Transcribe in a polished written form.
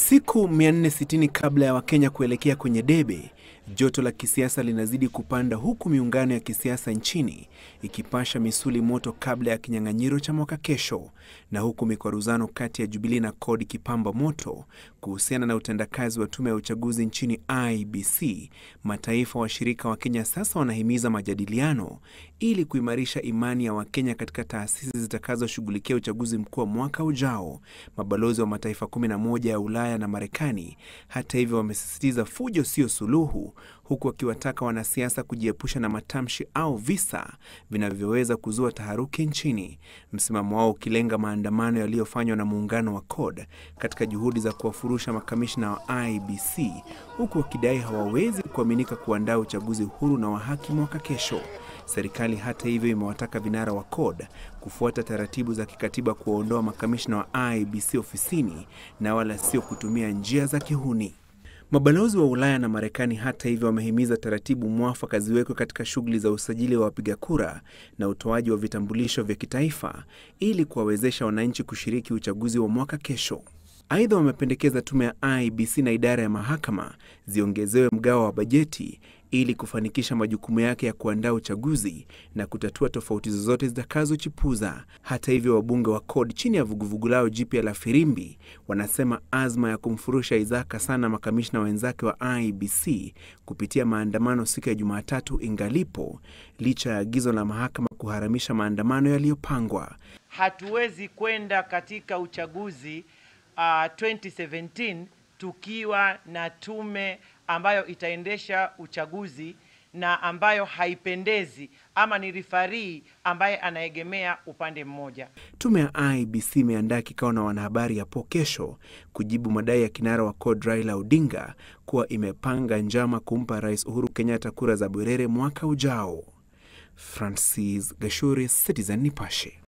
Siku 460 kabla ya Wakenya kuelekea kwenye debe, joto la kisiasa linazidi kupanda huku miungano ya kisiasa nchini ikipasha misuli moto kabla ya kinyang'anyiro cha mwaka kesho, na huku mikwaruzano kati ya Jubilee na CORD ikipamba moto kuhusiana na utendakazi wa tume ya uchaguzi nchini IEBC. Mataifa washirika wa Kenya sasa wanahimiza majadiliano ili kuimarisha imani ya Wakenya katika taasisi zitakazoshughulikia uchaguzi mkuu wa mwaka ujao. Mabalozi wa mataifa 11 ya Ulaya na Marekani hata hivyo wamesisitiza fujo sio suluhu, huku wakiwataka wanasiasa kujiepusha na matamshi au visa vinavyoweza kuzua taharuki nchini. Msimamo wao ukilenga maandamano yaliyofanywa na muungano wa CORD katika juhudi za kuwafurusha makamishna wa IEBC, huku wakidai hawawezi kuaminika kuandaa uchaguzi huru na wa haki mwaka kesho. Serikali hata hivyo imewataka vinara wa CORD kufuata taratibu za kikatiba kuwaondoa makamishna wa IEBC ofisini na wala sio kutumia njia za kihuni. Mabalozi wa Ulaya na Marekani hata hivyo wamehimiza taratibu mwafaka ziwekwe katika shughuli za usajili wa wapiga kura na utoaji wa vitambulisho vya kitaifa ili kuwawezesha wananchi kushiriki uchaguzi wa mwaka kesho. Aidha, wamependekeza tume ya IEBC na idara ya mahakama ziongezewe mgao wa bajeti ili kufanikisha majukumu yake ya kuandaa uchaguzi na kutatua tofauti zozote zitakazochipuza. Hata hivyo, wabunge wa CORD chini ya vuguvugu lao jipya la Firimbi wanasema azma ya kumfurusha Isaac Hassan makamishna wenzake wa IEBC kupitia maandamano siku ya Jumatatu ingalipo, licha ya agizo la mahakama kuharamisha maandamano yaliyopangwa. Hatuwezi kwenda katika uchaguzi 2017 tukiwa na tume ambayo itaendesha uchaguzi na ambayo haipendezi ama ni referee ambaye anaegemea upande mmoja. Tume ya IEBC imeandaa kikao na wanahabari hapo kesho kujibu madai ya kinara wa CORD Raila Odinga kuwa imepanga njama kumpa Rais Uhuru Kenyatta kura za bwerere mwaka ujao. Francis Gashuri, Citizen Nipashe.